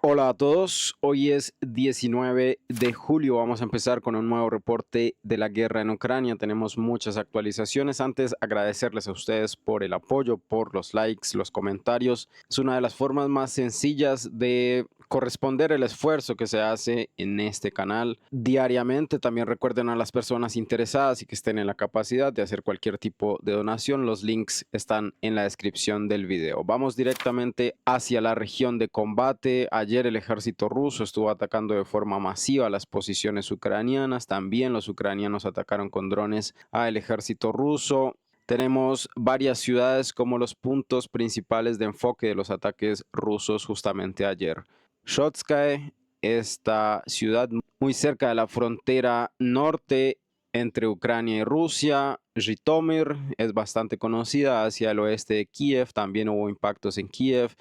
Hola a todos, hoy es 19 de julio, vamos a empezar con un nuevo reporte de la guerra en Ucrania. Tenemos muchas actualizaciones. Antes, agradecerles a ustedes por el apoyo, por los likes, los comentarios. Es una de las formas más sencillas de corresponder el esfuerzo que se hace en este canal diariamente. También recuerden a las personas interesadas y que estén en la capacidad de hacer cualquier tipo de donación. Los links están en la descripción del video. Vamos directamente hacia la región de combate. Ayer el ejército ruso estuvo atacando de forma masiva las posiciones ucranianas. También los ucranianos atacaron con drones al ejército ruso. Tenemos varias ciudades como los puntos principales de enfoque de los ataques rusos justamente ayer. Shotskae, esta ciudad muy cerca de la frontera norte entre Ucrania y Rusia. Zhytomyr es bastante conocida hacia el oeste de Kiev. También hubo impactos en Kiev,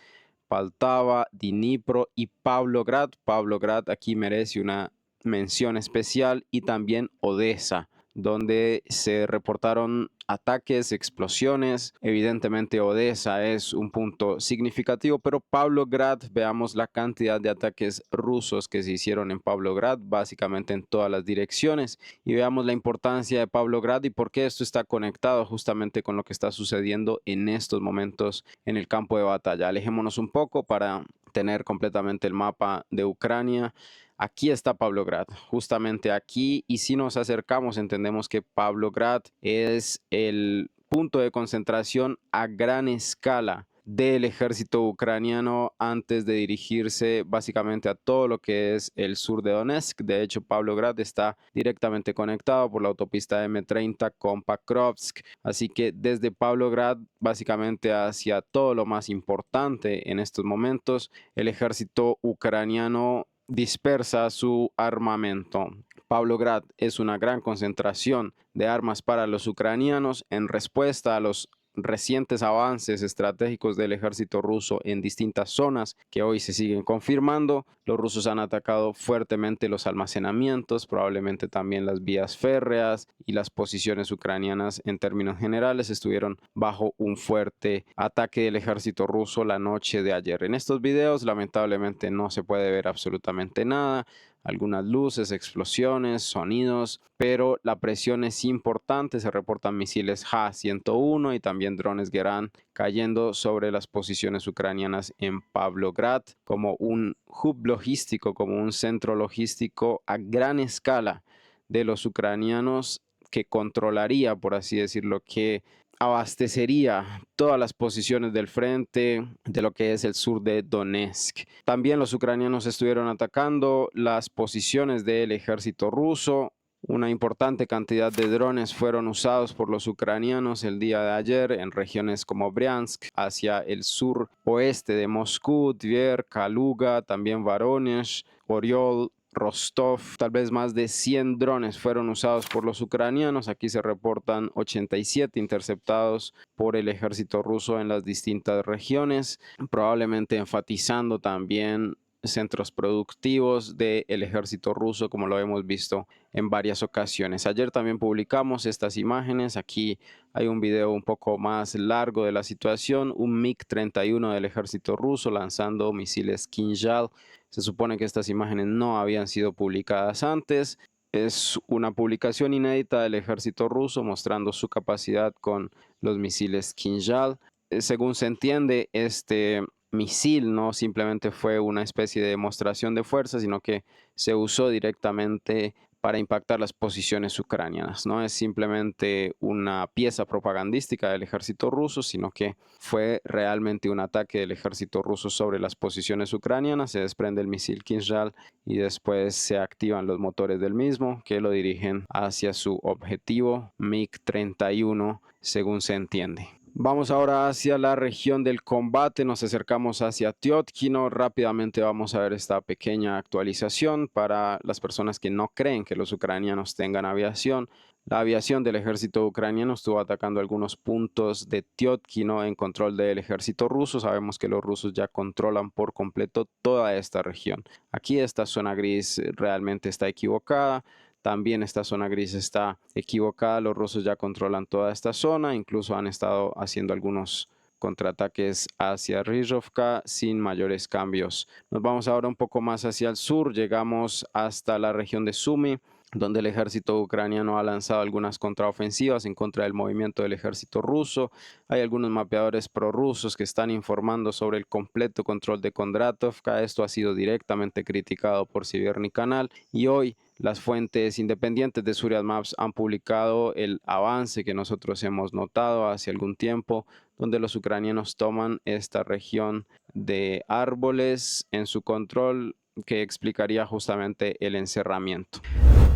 Poltava, Dnipro y Pavlograd. Pavlograd aquí merece una mención especial, y también Odessa, donde se reportaron ataques, explosiones. Evidentemente Odessa es un punto significativo, pero Pavlograd, veamos la cantidad de ataques rusos que se hicieron en Pavlograd, básicamente en todas las direcciones, y veamos la importancia de Pavlograd y por qué esto está conectado justamente con lo que está sucediendo en estos momentos en el campo de batalla. Alejémonos un poco para tener completamente el mapa de Ucrania. Aquí está Pavlograd, justamente aquí, y si nos acercamos entendemos que Pavlograd es el punto de concentración a gran escala del ejército ucraniano antes de dirigirse básicamente a todo lo que es el sur de Donetsk. De hecho, Pavlograd está directamente conectado por la autopista M30 con Pakrovsk, así que desde Pavlograd básicamente hacia todo lo más importante en estos momentos, el ejército ucraniano dispersa su armamento. Pavlograd es una gran concentración de armas para los ucranianos en respuesta a los recientes avances estratégicos del ejército ruso en distintas zonas que hoy se siguen confirmando. Los rusos han atacado fuertemente los almacenamientos, probablemente también las vías férreas, y las posiciones ucranianas en términos generales estuvieron bajo un fuerte ataque del ejército ruso la noche de ayer. En estos videos lamentablemente no se puede ver absolutamente nada, algunas luces, explosiones, sonidos, pero la presión es importante. Se reportan misiles Ja-101 y también drones Gerán cayendo sobre las posiciones ucranianas en Pavlograd como un hub logístico, como un centro logístico a gran escala de los ucranianos, que controlaría, por así decirlo, que abastecería todas las posiciones del frente de lo que es el sur de Donetsk. También los ucranianos estuvieron atacando las posiciones del ejército ruso. Una importante cantidad de drones fueron usados por los ucranianos el día de ayer en regiones como Briansk, hacia el sur oeste de Moscú, Tver, Kaluga, también Voronezh, Oriol, Rostov. Tal vez más de 100 drones fueron usados por los ucranianos. Aquí se reportan 87 interceptados por el ejército ruso en las distintas regiones, probablemente enfatizando también centros productivos del ejército ruso, como lo hemos visto en varias ocasiones. Ayer también publicamos estas imágenes. Aquí hay un video un poco más largo de la situación, un MiG-31 del ejército ruso lanzando misiles Kinzhal. Se supone que estas imágenes no habían sido publicadas antes. Es una publicación inédita del ejército ruso mostrando su capacidad con los misiles Kinzhal. Según se entiende, este misil no simplemente fue una especie de demostración de fuerza, sino que se usó directamente para impactar las posiciones ucranianas. No es simplemente una pieza propagandística del ejército ruso, sino que fue realmente un ataque del ejército ruso sobre las posiciones ucranianas. Se desprende el misil Kinzhal y después se activan los motores del mismo, que lo dirigen hacia su objetivo MiG-31, según se entiende. Vamos ahora hacia la región del combate, nos acercamos hacia Tyotkino. Rápidamente vamos a ver esta pequeña actualización para las personas que no creen que los ucranianos tengan aviación. La aviación del ejército ucraniano estuvo atacando algunos puntos de Tyotkino en control del ejército ruso. Sabemos que los rusos ya controlan por completo toda esta región. Aquí esta zona gris realmente está equivocada. También esta zona gris está equivocada. Los rusos ya controlan toda esta zona. Incluso han estado haciendo algunos contraataques hacia Rizhovka sin mayores cambios. Nos vamos ahora un poco más hacia el sur, llegamos hasta la región de Sumy, donde el ejército ucraniano ha lanzado algunas contraofensivas en contra del movimiento del ejército ruso. Hay algunos mapeadores prorrusos que están informando sobre el completo control de Kondratovka. Esto ha sido directamente criticado por Sibierny Canal y hoy las fuentes independientes de Surya Maps han publicado el avance que nosotros hemos notado hace algún tiempo, donde los ucranianos toman esta región de árboles en su control, que explicaría justamente el encerramiento.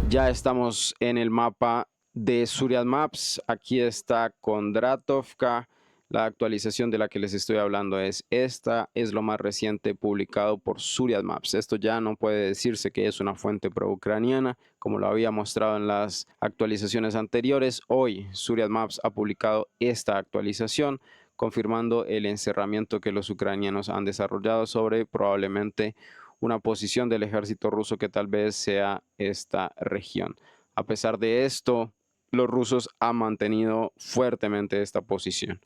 Ya estamos en el mapa de Surya Maps. Aquí está Kondratovka. La actualización de la que les estoy hablando es esta, es lo más reciente publicado por Surya Maps. Esto ya no puede decirse que es una fuente pro-ucraniana, como lo había mostrado en las actualizaciones anteriores. Hoy Surya Maps ha publicado esta actualización, confirmando el encerramiento que los ucranianos han desarrollado sobre probablemente una posición del ejército ruso que tal vez sea esta región. A pesar de esto, los rusos han mantenido fuertemente esta posición.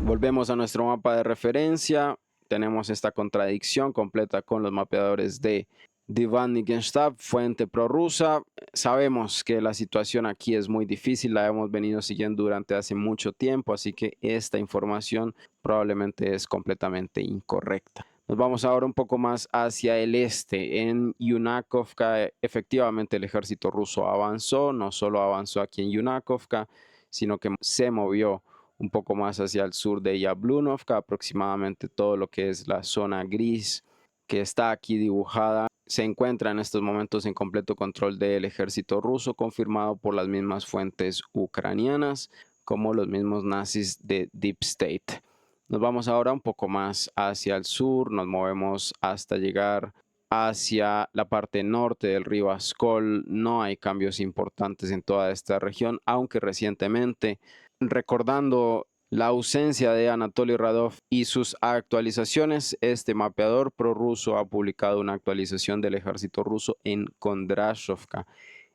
Volvemos a nuestro mapa de referencia. Tenemos esta contradicción completa con los mapeadores de Divan Genstab, fuente prorrusa. Sabemos que la situación aquí es muy difícil, la hemos venido siguiendo durante hace mucho tiempo, así que esta información probablemente es completamente incorrecta. Nos vamos ahora un poco más hacia el este. En Yunakovka, efectivamente el ejército ruso avanzó, no solo avanzó aquí en Yunakovka, sino que se movió un poco más hacia el sur de Yablunovka, aproximadamente todo lo que es la zona gris que está aquí dibujada se encuentra en estos momentos en completo control del ejército ruso, confirmado por las mismas fuentes ucranianas como los mismos nazis de Deep State. Nos vamos ahora un poco más hacia el sur, nos movemos hasta llegar hacia la parte norte del río Askol. No hay cambios importantes en toda esta región, aunque recientemente, recordando la ausencia de Anatoly Radov y sus actualizaciones, este mapeador prorruso ha publicado una actualización del ejército ruso en Kondrashovka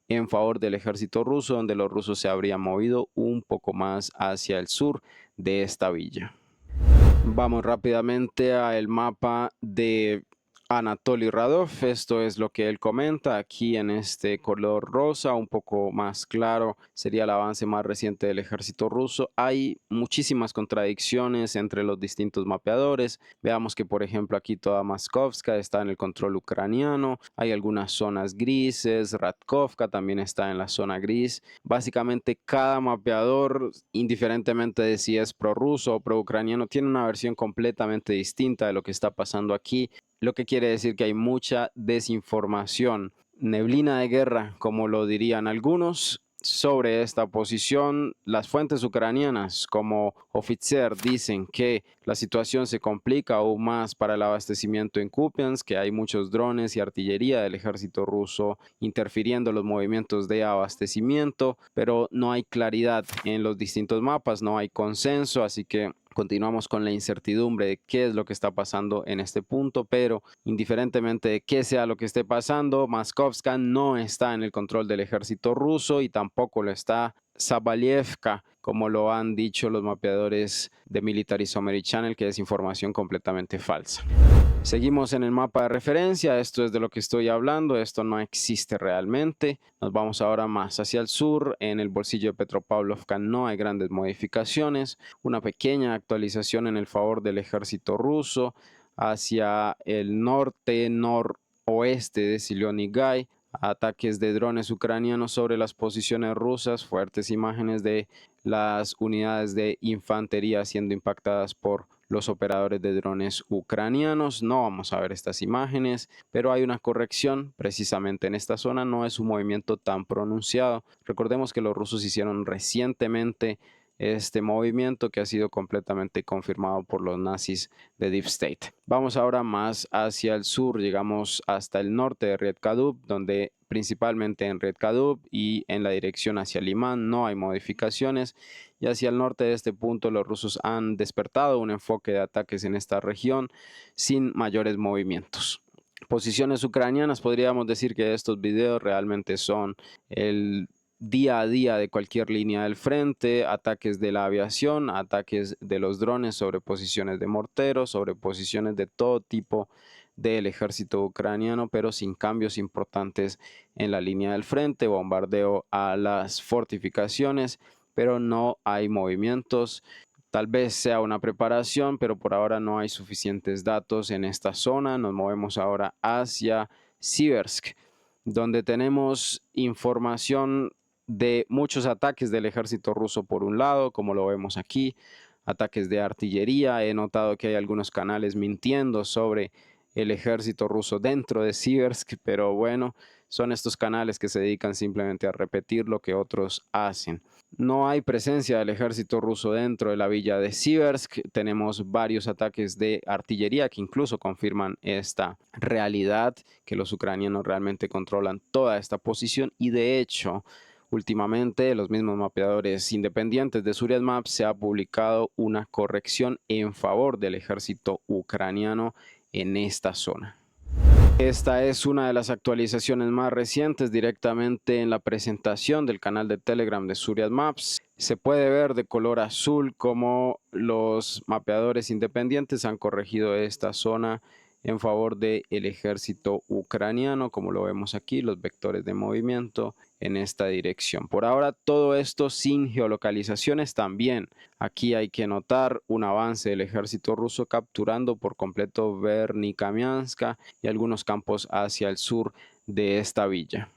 en favor del ejército ruso, donde los rusos se habrían movido un poco más hacia el sur de esta villa. Vamos rápidamente al mapa de Anatoly Radov. Esto es lo que él comenta aquí en este color rosa, un poco más claro. Sería el avance más reciente del ejército ruso. Hay muchísimas contradicciones entre los distintos mapeadores. Veamos que, por ejemplo, aquí toda Maskovska está en el control ucraniano. Hay algunas zonas grises. Radkovka también está en la zona gris. Básicamente, cada mapeador, indiferentemente de si es prorruso o pro-ucraniano, tiene una versión completamente distinta de lo que está pasando aquí, lo que quiere decir que hay mucha desinformación, neblina de guerra, como lo dirían algunos, sobre esta posición. Las fuentes ucranianas como Oficer dicen que la situación se complica aún más para el abastecimiento en Kupiansk, que hay muchos drones y artillería del ejército ruso interfiriendo en los movimientos de abastecimiento, pero no hay claridad en los distintos mapas, no hay consenso, así que continuamos con la incertidumbre de qué es lo que está pasando en este punto, pero indiferentemente de qué sea lo que esté pasando, Maskovska no está en el control del ejército ruso y tampoco lo está Zabalievka, como lo han dicho los mapeadores de Military Summary Channel, que es información completamente falsa. Seguimos en el mapa de referencia, esto es de lo que estoy hablando, esto no existe realmente. Nos vamos ahora más hacia el sur, en el bolsillo de Petropavlovka no hay grandes modificaciones, una pequeña actualización en el favor del ejército ruso hacia el norte, noroeste de Zilonigay, ataques de drones ucranianos sobre las posiciones rusas, fuertes imágenes de las unidades de infantería siendo impactadas por los operadores de drones ucranianos. No vamos a ver estas imágenes, pero hay una corrección precisamente en esta zona, no es un movimiento tan pronunciado. Recordemos que los rusos hicieron recientemente este movimiento que ha sido completamente confirmado por los nazis de Deep State. Vamos ahora más hacia el sur, llegamos hasta el norte de Redkadub, donde principalmente en Redkadub y en la dirección hacia Limán no hay modificaciones, y hacia el norte de este punto los rusos han despertado un enfoque de ataques en esta región sin mayores movimientos. Posiciones ucranianas, podríamos decir que estos videos realmente son el día a día de cualquier línea del frente, ataques de la aviación, ataques de los drones sobre posiciones de morteros, sobre posiciones de todo tipo del ejército ucraniano, pero sin cambios importantes en la línea del frente, bombardeo a las fortificaciones, pero no hay movimientos. Tal vez sea una preparación, pero por ahora no hay suficientes datos en esta zona. Nos movemos ahora hacia Siversk, donde tenemos información de muchos ataques del ejército ruso por un lado, como lo vemos aquí, ataques de artillería. He notado que hay algunos canales mintiendo sobre el ejército ruso dentro de Siversk, pero bueno, son estos canales que se dedican simplemente a repetir lo que otros hacen. No hay presencia del ejército ruso dentro de la villa de Siversk. Tenemos varios ataques de artillería que incluso confirman esta realidad, que los ucranianos realmente controlan toda esta posición, y de hecho, últimamente los mismos mapeadores independientes de Zuriat Maps se ha publicado una corrección en favor del ejército ucraniano en esta zona. Esta es una de las actualizaciones más recientes directamente en la presentación del canal de Telegram de Zuriat Maps. Se puede ver de color azul cómo los mapeadores independientes han corregido esta zona en favor del ejército ucraniano, como lo vemos aquí, los vectores de movimiento en esta dirección. Por ahora todo esto sin geolocalizaciones también. Aquí hay que notar un avance del ejército ruso capturando por completo Vernikamianska y algunos campos hacia el sur de esta villa.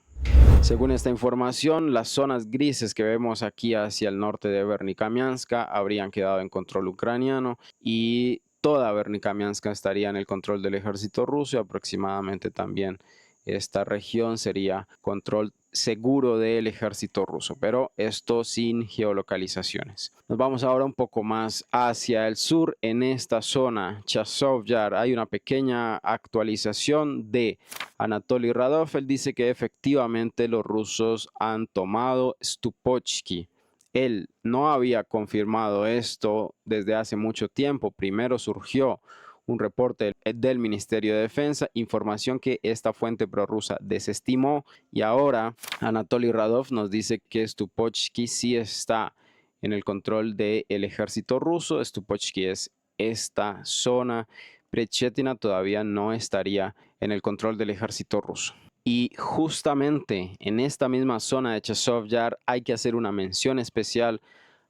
Según esta información, las zonas grises que vemos aquí hacia el norte de Vernikamianska habrían quedado en control ucraniano y toda Vernikamianska estaría en el control del ejército ruso. Aproximadamente también esta región sería control seguro del ejército ruso, pero esto sin geolocalizaciones. Nos vamos ahora un poco más hacia el sur. En esta zona, Chazov Yar, hay una pequeña actualización de Anatoly Radov. Él dice que efectivamente los rusos han tomado Stupochki. Él no había confirmado esto desde hace mucho tiempo. Primero surgió un reporte del Ministerio de Defensa, información que esta fuente prorrusa desestimó, y ahora Anatoly Radov nos dice que Stupochki sí está en el control del ejército ruso. Stupochki es esta zona. Prechetina todavía no estaría en el control del ejército ruso. Y justamente en esta misma zona de Chazov Yar hay que hacer una mención especial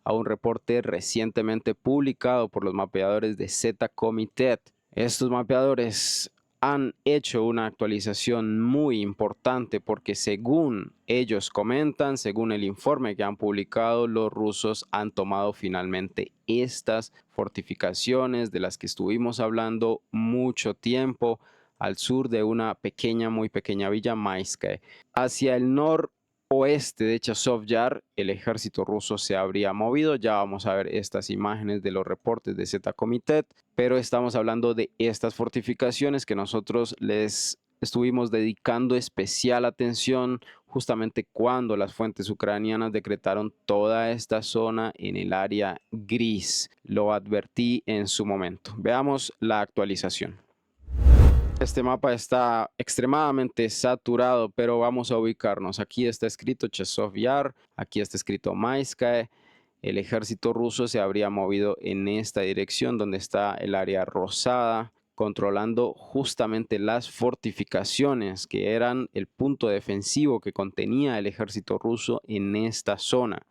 a un reporte recientemente publicado por los mapeadores de Z-Comitet. Estos mapeadores han hecho una actualización muy importante porque, según ellos comentan, según el informe que han publicado, los rusos han tomado finalmente estas fortificaciones de las que estuvimos hablando mucho tiempo al sur de una pequeña, muy pequeña villa, Mayskoye. Hacia el noroeste de Chazov Yar, el ejército ruso se habría movido. Ya vamos a ver estas imágenes de los reportes de Z-Comitet, pero estamos hablando de estas fortificaciones que nosotros les estuvimos dedicando especial atención justamente cuando las fuentes ucranianas decretaron toda esta zona en el área gris. Lo advertí en su momento. Veamos la actualización. Este mapa está extremadamente saturado, pero vamos a ubicarnos. Aquí está escrito Chazov Yar, aquí está escrito Mayskoye. El ejército ruso se habría movido en esta dirección donde está el área rosada, controlando justamente las fortificaciones que eran el punto defensivo que contenía el ejército ruso en esta zona.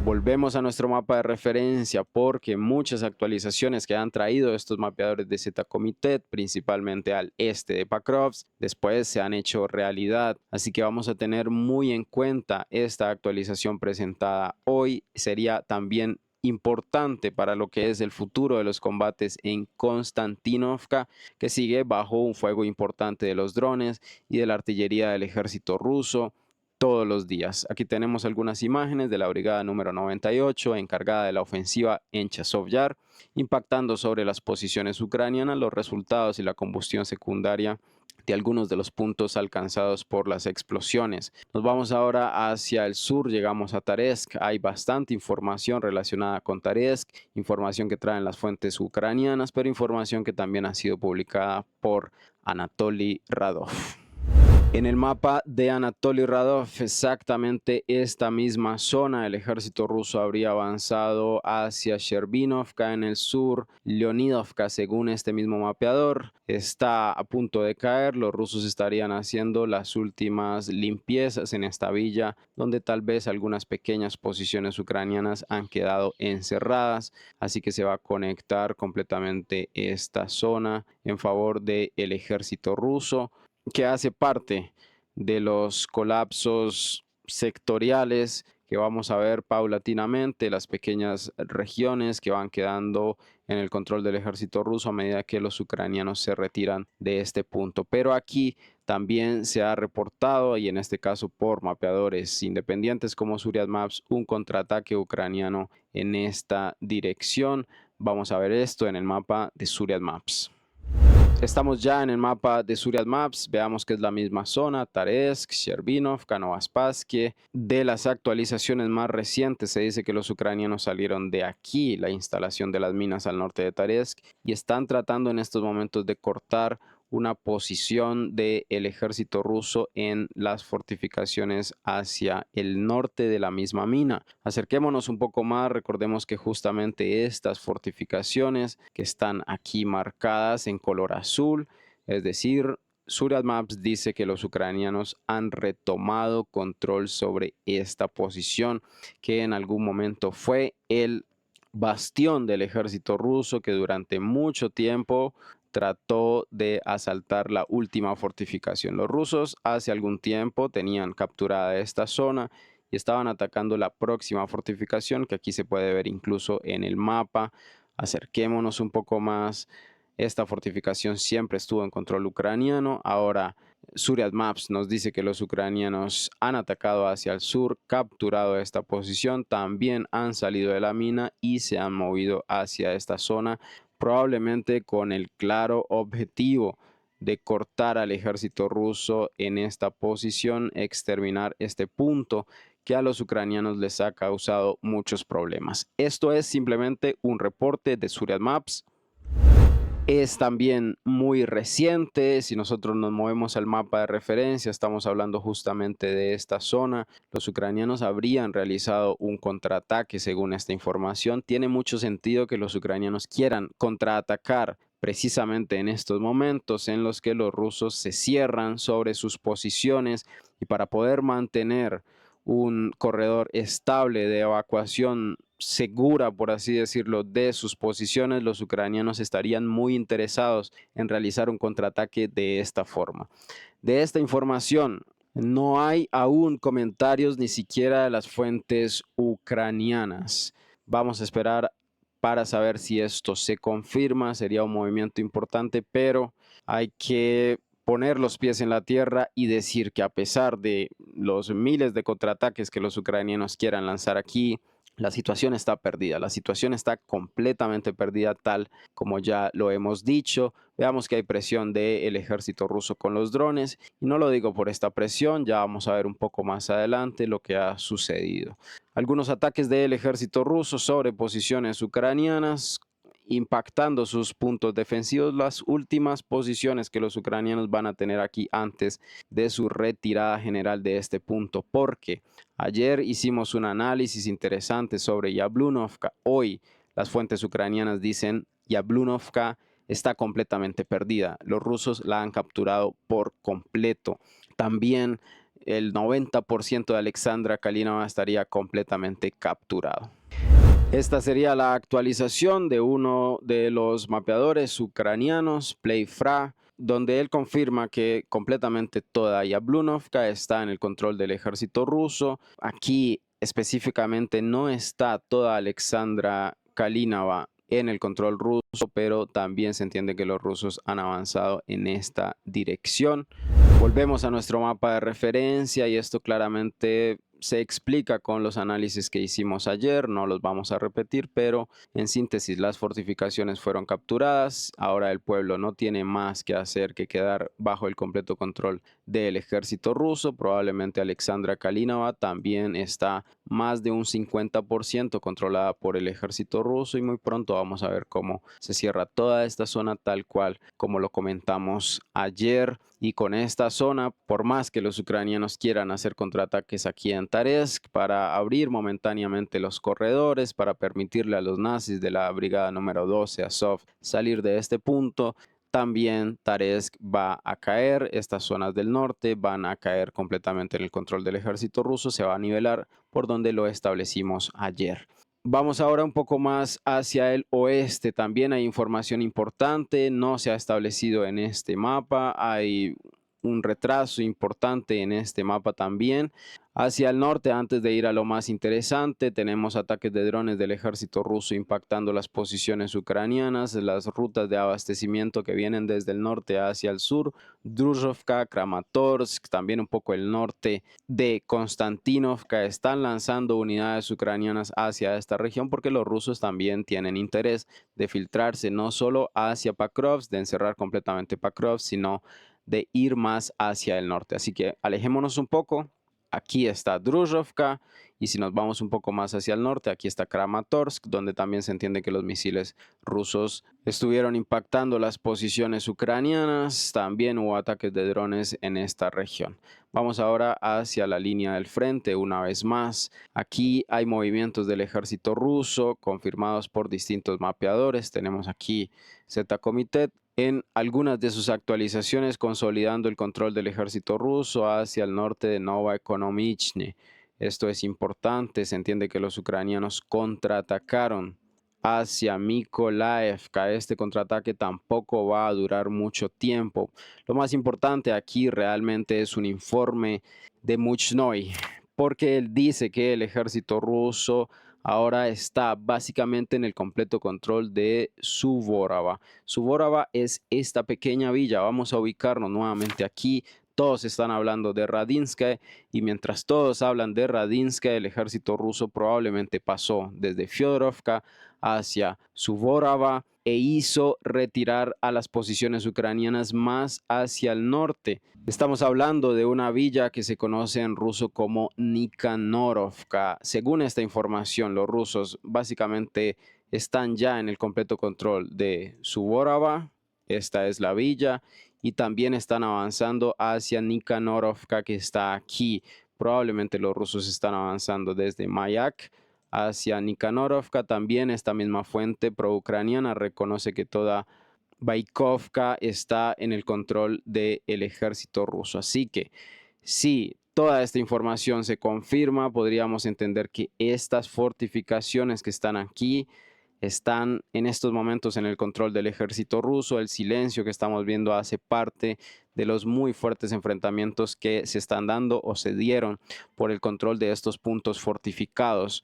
Volvemos a nuestro mapa de referencia porque muchas actualizaciones que han traído estos mapeadores de Z-Comitet, principalmente al este de Pakrovsk, después se han hecho realidad. Así que vamos a tener muy en cuenta esta actualización presentada hoy. Sería también importante para lo que es el futuro de los combates en Konstantinovka, que sigue bajo un fuego importante de los drones y de la artillería del ejército ruso todos los días. Aquí tenemos algunas imágenes de la brigada número 98 encargada de la ofensiva en Chazov Yar, impactando sobre las posiciones ucranianas, los resultados y la combustión secundaria de algunos de los puntos alcanzados por las explosiones. Nos vamos ahora hacia el sur, llegamos a Taretsk. Hay bastante información relacionada con Taretsk, información que traen las fuentes ucranianas, pero información que también ha sido publicada por Anatoly Radov. En el mapa de Anatoly Radov, exactamente esta misma zona, el ejército ruso habría avanzado hacia Sherbinovka en el sur. Leonidovka, según este mismo mapeador, está a punto de caer. Los rusos estarían haciendo las últimas limpiezas en esta villa, donde tal vez algunas pequeñas posiciones ucranianas han quedado encerradas. Así que se va a conectar completamente esta zona en favor del ejército ruso, que hace parte de los colapsos sectoriales que vamos a ver paulatinamente, las pequeñas regiones que van quedando en el control del ejército ruso a medida que los ucranianos se retiran de este punto. Pero aquí también se ha reportado, y en este caso por mapeadores independientes como Suriat Maps, un contraataque ucraniano en esta dirección. Vamos a ver esto en el mapa de Suriat Maps. Estamos ya en el mapa de Suriat Maps, veamos que es la misma zona, Taresk, Sherbinovka, Novospaskie. De las actualizaciones más recientes se dice que los ucranianos salieron de aquí, la instalación de las minas al norte de Taresk, y están tratando en estos momentos de cortar una posición del ejército ruso en las fortificaciones hacia el norte de la misma mina. Acerquémonos un poco más, recordemos que justamente estas fortificaciones que están aquí marcadas en color azul, es decir, Suriat Maps dice que los ucranianos han retomado control sobre esta posición que en algún momento fue el bastión del ejército ruso, que durante mucho tiempo trató de asaltar la última fortificación. Los rusos hace algún tiempo tenían capturada esta zona y estaban atacando la próxima fortificación, que aquí se puede ver incluso en el mapa. Acerquémonos un poco más. Esta fortificación siempre estuvo en control ucraniano. Ahora Suriat Maps nos dice que los ucranianos han atacado hacia el sur, capturado esta posición, también han salido de la mina y se han movido hacia esta zona, probablemente con el claro objetivo de cortar al ejército ruso en esta posición, exterminar este punto que a los ucranianos les ha causado muchos problemas. Esto es simplemente un reporte de Suriat Maps. Es también muy reciente. Si nosotros nos movemos al mapa de referencia, estamos hablando justamente de esta zona. Los ucranianos habrían realizado un contraataque según esta información. Tiene mucho sentido que los ucranianos quieran contraatacar precisamente en estos momentos en los que los rusos se cierran sobre sus posiciones, y para poder mantener un corredor estable de evacuación segura, por así decirlo, de sus posiciones, los ucranianos estarían muy interesados en realizar un contraataque de esta forma. De esta información no hay aún comentarios ni siquiera de las fuentes ucranianas. Vamos a esperar para saber si esto se confirma. Sería un movimiento importante, pero hay que poner los pies en la tierra y decir que a pesar de los miles de contraataques que los ucranianos quieran lanzar aquí, la situación está perdida, la situación está completamente perdida, tal como ya lo hemos dicho. Veamos que hay presión del ejército ruso con los drones, y no lo digo por esta presión, ya vamos a ver un poco más adelante lo que ha sucedido. Algunos ataques del ejército ruso sobre posiciones ucranianas, impactando sus puntos defensivos, las últimas posiciones que los ucranianos van a tener aquí antes de su retirada general de este punto, porque ayer hicimos un análisis interesante sobre Yablunovka. Hoy las fuentes ucranianas dicen Yablunovka está completamente perdida. Los rusos la han capturado por completo. También el 90% de Alexandra Kalinova estaría completamente capturado. Esta sería la actualización de uno de los mapeadores ucranianos, Playfra, donde él confirma que completamente toda Yablunovka está en el control del ejército ruso. Aquí específicamente no está toda Alexandra Kalinova en el control ruso, pero también se entiende que los rusos han avanzado en esta dirección. Volvemos a nuestro mapa de referencia y esto claramente se explica con los análisis que hicimos ayer, no los vamos a repetir, pero en síntesis las fortificaciones fueron capturadas. Ahora el pueblo no tiene más que hacer que quedar bajo el completo control del ejército ruso. Probablemente Alexandra Kalinova también está más de un 50% controlada por el ejército ruso, y muy pronto vamos a ver cómo se cierra toda esta zona tal cual como lo comentamos ayer. Y con esta zona, por más que los ucranianos quieran hacer contraataques aquí en Taresk para abrir momentáneamente los corredores, para permitirle a los nazis de la brigada número 12 Azov salir de este punto, también Taresk va a caer, estas zonas del norte van a caer completamente en el control del ejército ruso, se va a nivelar por donde lo establecimos ayer. Vamos ahora un poco más hacia el oeste. También hay información importante, no se ha establecido en este mapa, hay un retraso importante en este mapa también. Hacia el norte, antes de ir a lo más interesante, tenemos ataques de drones del ejército ruso impactando las posiciones ucranianas, las rutas de abastecimiento que vienen desde el norte hacia el sur, Druzhkovka, Kramatorsk, también un poco el norte de Konstantinovka. Están lanzando unidades ucranianas hacia esta región porque los rusos también tienen interés de filtrarse no solo hacia Pakrovsk, de encerrar completamente Pakrovsk, sino de ir más hacia el norte. Así que alejémonos un poco. Aquí está Druzhkovka, y si nos vamos un poco más hacia el norte, aquí está Kramatorsk, donde también se entiende que los misiles rusos estuvieron impactando las posiciones ucranianas. También hubo ataques de drones en esta región. Vamos ahora hacia la línea del frente una vez más. Aquí hay movimientos del ejército ruso confirmados por distintos mapeadores. Tenemos aquí Z-Komitet en algunas de sus actualizaciones consolidando el control del ejército ruso hacia el norte de Novoekonomichne. Esto es importante, se entiende que los ucranianos contraatacaron hacia Mykolaievka. Este contraataque tampoco va a durar mucho tiempo. Lo más importante aquí realmente es un informe de Muchnoy, porque él dice que el ejército ruso ahora está básicamente en el completo control de Suvorova. Suvorova es esta pequeña villa. Vamos a ubicarnos nuevamente aquí. Todos están hablando de Radinska, y mientras todos hablan de Radinska, el ejército ruso probablemente pasó desde Fyodorovka hacia Suvorova e hizo retirar a las posiciones ucranianas más hacia el norte. Estamos hablando de una villa que se conoce en ruso como Nikanorovka. Según esta información, los rusos básicamente están ya en el completo control de Suvorova. Esta es la villa, y también están avanzando hacia Nikanorovka, que está aquí. Probablemente los rusos están avanzando desde Mayak hacia Nikanorovka. También esta misma fuente pro-ucraniana reconoce que toda Baikovka está en el control del ejército ruso. Así que si toda esta información se confirma, podríamos entender que estas fortificaciones que están aquí están en estos momentos en el control del ejército ruso. El silencio que estamos viendo hace parte de los muy fuertes enfrentamientos que se están dando o se dieron por el control de estos puntos fortificados.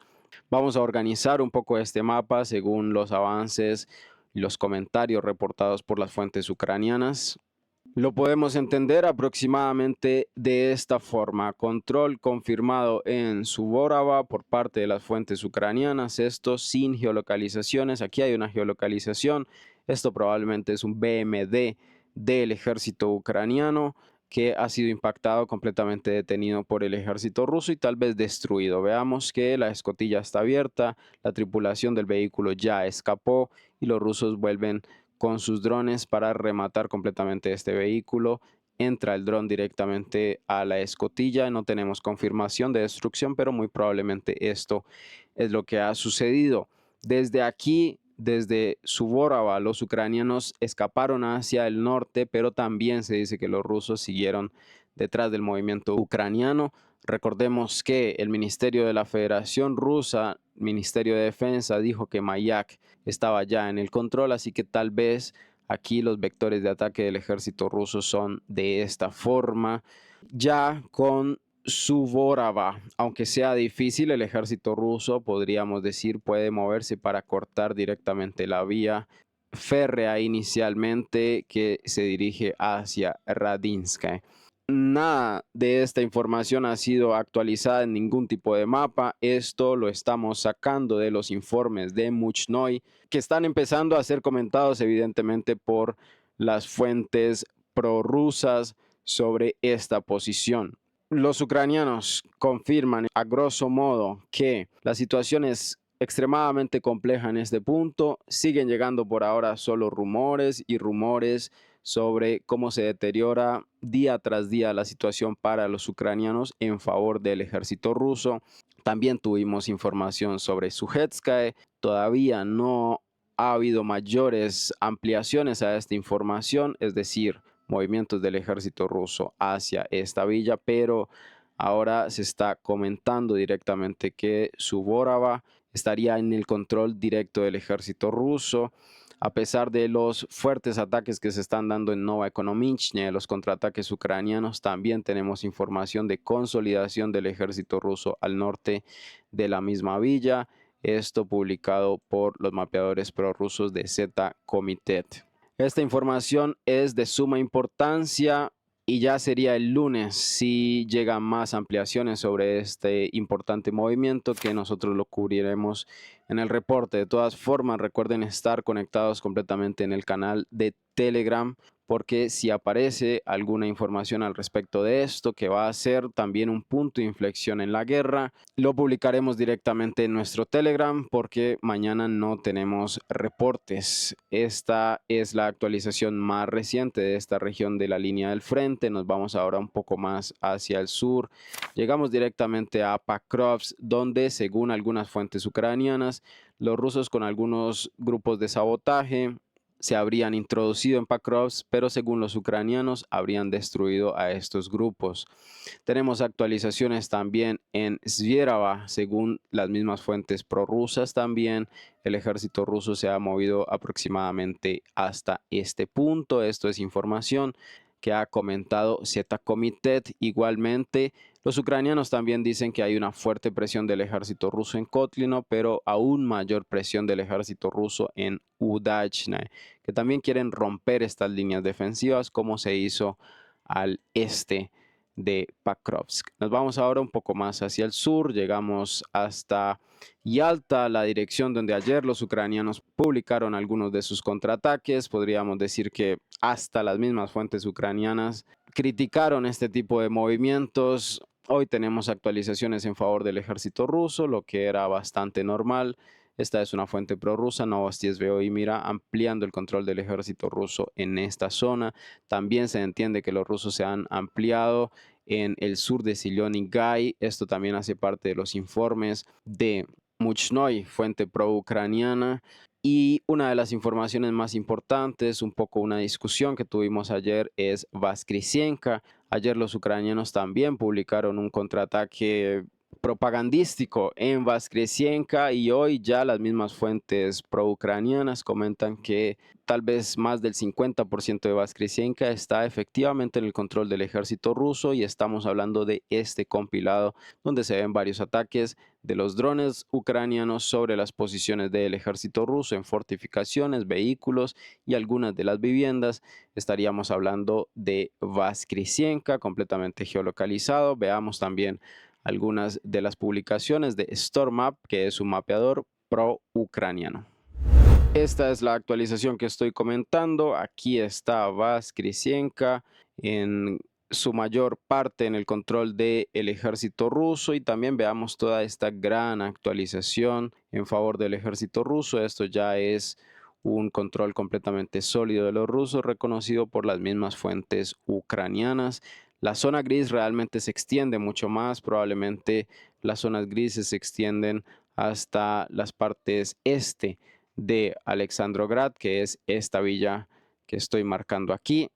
Vamos a organizar un poco este mapa según los avances y los comentarios reportados por las fuentes ucranianas. Lo podemos entender aproximadamente de esta forma: control confirmado en Suvorova por parte de las fuentes ucranianas, esto sin geolocalizaciones. Aquí hay una geolocalización, esto probablemente es un BMD del ejército ucraniano que ha sido impactado, completamente detenido por el ejército ruso y tal vez destruido. Veamos que la escotilla está abierta, la tripulación del vehículo ya escapó y los rusos vuelven con sus drones para rematar completamente este vehículo. Entra el dron directamente a la escotilla. No tenemos confirmación de destrucción, pero muy probablemente esto es lo que ha sucedido. Desde aquí, desde Suvorova, los ucranianos escaparon hacia el norte, pero también se dice que los rusos siguieron detrás del movimiento ucraniano. Recordemos que el Ministerio de la Federación Rusa, Ministerio de Defensa, dijo que Mayak estaba ya en el control, así que tal vez aquí los vectores de ataque del ejército ruso son de esta forma. Ya con Suvorova, aunque sea difícil, el ejército ruso, podríamos decir, puede moverse para cortar directamente la vía férrea inicialmente que se dirige hacia Radinska. Nada de esta información ha sido actualizada en ningún tipo de mapa. Esto lo estamos sacando de los informes de Muchnoy, que están empezando a ser comentados evidentemente por las fuentes prorrusas sobre esta posición. Los ucranianos confirman a grosso modo que la situación es extremadamente compleja en este punto. Siguen llegando por ahora solo rumores y rumores sobre cómo se deteriora día tras día la situación para los ucranianos en favor del ejército ruso. También tuvimos información sobre Sujetskae. Todavía no ha habido mayores ampliaciones a esta información, es decir, movimientos del ejército ruso hacia esta villa, pero ahora se está comentando directamente que Suvorova estaría en el control directo del ejército ruso. A pesar de los fuertes ataques que se están dando en Nova Ekonomichne, los contraataques ucranianos, también tenemos información de consolidación del ejército ruso al norte de la misma villa. Esto publicado por los mapeadores prorrusos de Z-Komitet. Esta información es de suma importancia y ya sería el lunes si llegan más ampliaciones sobre este importante movimiento que nosotros lo cubriremos en el reporte. De todas formas, recuerden estar conectados completamente en el canal de Telegram, porque si aparece alguna información al respecto de esto, que va a ser también un punto de inflexión en la guerra, lo publicaremos directamente en nuestro Telegram, porque mañana no tenemos reportes. Esta es la actualización más reciente de esta región de la línea del frente. Nos vamos ahora un poco más hacia el sur. Llegamos directamente a Pakrovsk, donde según algunas fuentes ucranianas, los rusos con algunos grupos de sabotaje se habrían introducido en Pakrovsk, pero según los ucranianos habrían destruido a estos grupos. Tenemos actualizaciones también en Svierava, según las mismas fuentes prorrusas también. El ejército ruso se ha movido aproximadamente hasta este punto. Esto es información que ha comentado Z-Komitet. Igualmente, los ucranianos también dicen que hay una fuerte presión del ejército ruso en Kotlino, pero aún mayor presión del ejército ruso en Udachne, que también quieren romper estas líneas defensivas como se hizo al este de Pakrovsk. Nos vamos ahora un poco más hacia el sur, llegamos hasta Yalta, la dirección donde ayer los ucranianos publicaron algunos de sus contraataques. Podríamos decir que hasta las mismas fuentes ucranianas criticaron este tipo de movimientos. Hoy tenemos actualizaciones en favor del ejército ruso, lo que era bastante normal. Esta es una fuente prorrusa, Novosti SVO y Mira, ampliando el control del ejército ruso en esta zona. También se entiende que los rusos se han ampliado en el sur de Zilyon y Gai. Esto también hace parte de los informes de Muchnoy, fuente pro-ucraniana. Y una de las informaciones más importantes, un poco una discusión que tuvimos ayer, es Vaskrisienka. Ayer los ucranianos también publicaron un contraataque propagandístico en Vaskresienka y hoy ya las mismas fuentes pro-ucranianas comentan que tal vez más del 50% de Vaskresienka está efectivamente en el control del ejército ruso y estamos hablando de este compilado donde se ven varios ataques de los drones ucranianos sobre las posiciones del ejército ruso en fortificaciones, vehículos y algunas de las viviendas. Estaríamos hablando de Vaskresienka completamente geolocalizado. Veamos también algunas de las publicaciones de StormMap, que es un mapeador pro-ucraniano. Esta es la actualización que estoy comentando. Aquí está Vaskrisienka en su mayor parte en el control del ejército ruso y también veamos toda esta gran actualización en favor del ejército ruso. Esto ya es un control completamente sólido de los rusos, reconocido por las mismas fuentes ucranianas. La zona gris realmente se extiende mucho más, probablemente las zonas grises se extienden hasta las partes este de Alexandrograd, que es esta villa que estoy marcando aquí.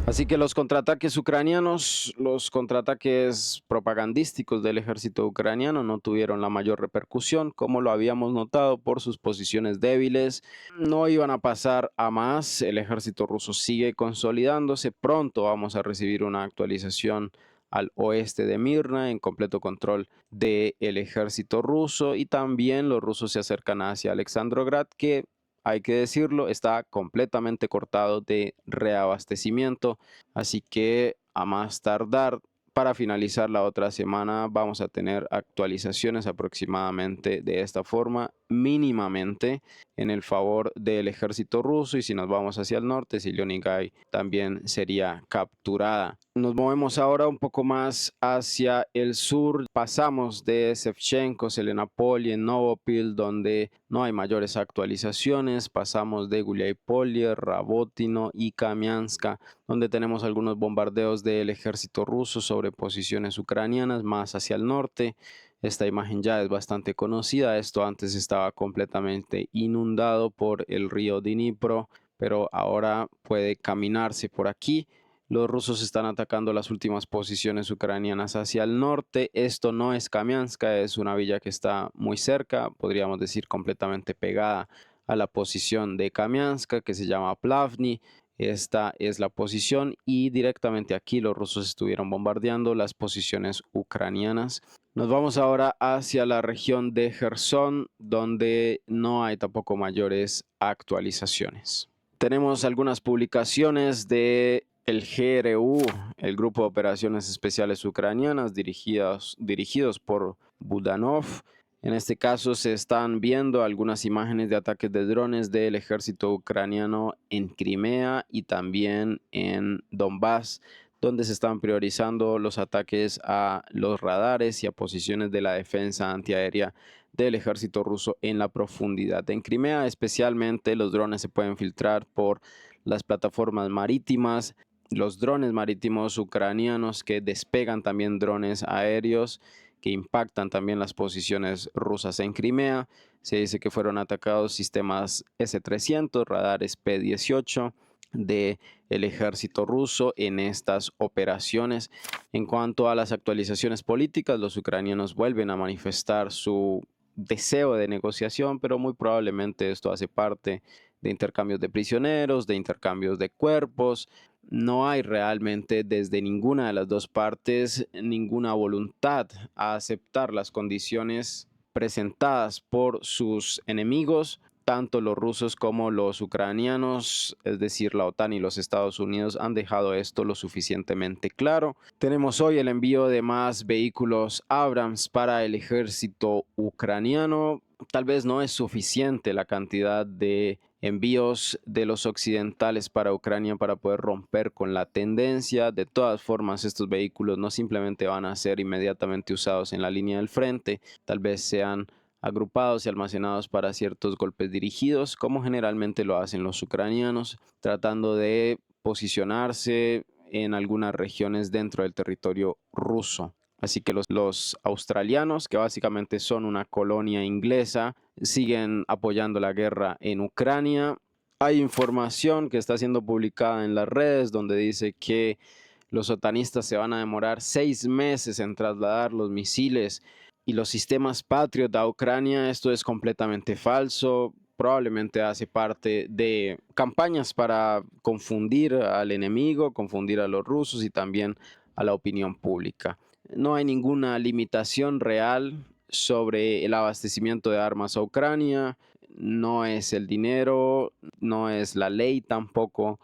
Así que los contraataques ucranianos, los contraataques propagandísticos del ejército ucraniano no tuvieron la mayor repercusión, como lo habíamos notado por sus posiciones débiles. No iban a pasar a más, el ejército ruso sigue consolidándose. Pronto vamos a recibir una actualización al oeste de Mirna en completo control del ejército ruso y también los rusos se acercan hacia Alexandrograd, que hay que decirlo, está completamente cortado de reabastecimiento, así que a más tardar para finalizar la otra semana vamos a tener actualizaciones aproximadamente de esta forma mínimamente en el favor del ejército ruso, y si nos vamos hacia el norte, Zilonigay también sería capturada. Nos movemos ahora un poco más hacia el sur, pasamos de Shevchenko, Selenopol y Novopil, donde no hay mayores actualizaciones, pasamos de Guliáy-Polye, Rabotino y Kamianska, donde tenemos algunos bombardeos del ejército ruso sobre posiciones ucranianas más hacia el norte. Esta imagen ya es bastante conocida. Esto antes estaba completamente inundado por el río Dnipro, pero ahora puede caminarse por aquí. Los rusos están atacando las últimas posiciones ucranianas hacia el norte. Esto no es Kamianska, es una villa que está muy cerca, podríamos decir completamente pegada a la posición de Kamianska, que se llama Plavny. Esta es la posición y directamente aquí los rusos estuvieron bombardeando las posiciones ucranianas. Nos vamos ahora hacia la región de Gerson, donde no hay tampoco mayores actualizaciones. Tenemos algunas publicaciones de el GRU, el Grupo de Operaciones Especiales Ucranianas, dirigidos por Budanov. En este caso se están viendo algunas imágenes de ataques de drones del ejército ucraniano en Crimea y también en Donbass, donde se están priorizando los ataques a los radares y a posiciones de la defensa antiaérea del ejército ruso en la profundidad. En Crimea especialmente los drones se pueden filtrar por las plataformas marítimas, los drones marítimos ucranianos que despegan también drones aéreos que impactan también las posiciones rusas en Crimea. Se dice que fueron atacados sistemas S-300, radares P-18 del ejército ruso en estas operaciones. En cuanto a las actualizaciones políticas, los ucranianos vuelven a manifestar su deseo de negociación, pero muy probablemente esto hace parte de intercambios de prisioneros, de intercambios de cuerpos. No hay realmente desde ninguna de las dos partes ninguna voluntad a aceptar las condiciones presentadas por sus enemigos, tanto los rusos como los ucranianos, es decir, la OTAN y los Estados Unidos han dejado esto lo suficientemente claro. Tenemos hoy el envío de más vehículos Abrams para el ejército ucraniano. Tal vez no es suficiente la cantidad de envíos de los occidentales para Ucrania para poder romper con la tendencia. De todas formas, estos vehículos no simplemente van a ser inmediatamente usados en la línea del frente, tal vez sean agrupados y almacenados para ciertos golpes dirigidos, como generalmente lo hacen los ucranianos, tratando de posicionarse en algunas regiones dentro del territorio ruso. Así que los australianos, que básicamente son una colonia inglesa, siguen apoyando la guerra en Ucrania. Hay información que está siendo publicada en las redes donde dice que los otanistas se van a demorar 6 meses en trasladar los misiles y los sistemas Patriot a Ucrania. Esto es completamente falso. Probablemente hace parte de campañas para confundir al enemigo, confundir a los rusos y también a la opinión pública. No hay ninguna limitación real sobre el abastecimiento de armas a Ucrania. No es el dinero, no es la ley tampoco.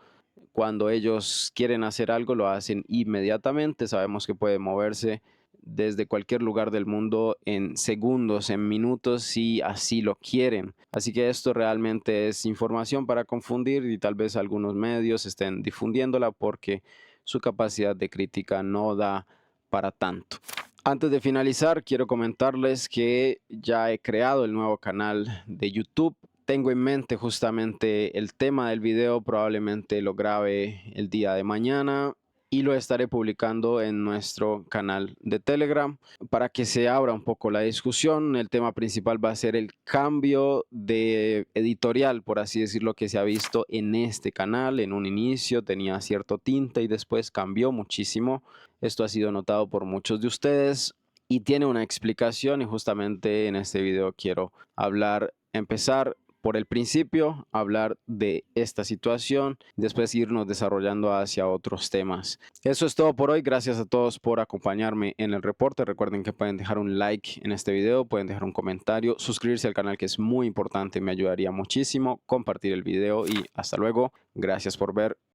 Cuando ellos quieren hacer algo, lo hacen inmediatamente. Sabemos que puede moverse desde cualquier lugar del mundo en segundos, en minutos, si así lo quieren. Así que esto realmente es información para confundir y tal vez algunos medios estén difundiéndola porque su capacidad de crítica no da para tanto. Antes de finalizar, quiero comentarles que ya he creado el nuevo canal de YouTube. Tengo en mente justamente el tema del video, probablemente lo grabe el día de mañana y lo estaré publicando en nuestro canal de Telegram para que se abra un poco la discusión. El tema principal va a ser el cambio de editorial, por así decirlo, que se ha visto en este canal. En un inicio tenía cierto tinte y después cambió muchísimo. Esto ha sido notado por muchos de ustedes y tiene una explicación, y justamente en este video quiero empezar por el principio, hablar de esta situación, después irnos desarrollando hacia otros temas. Eso es todo por hoy. Gracias a todos por acompañarme en el reporte. Recuerden que pueden dejar un like en este video, pueden dejar un comentario, suscribirse al canal, que es muy importante, me ayudaría muchísimo, compartir el video y hasta luego. Gracias por ver.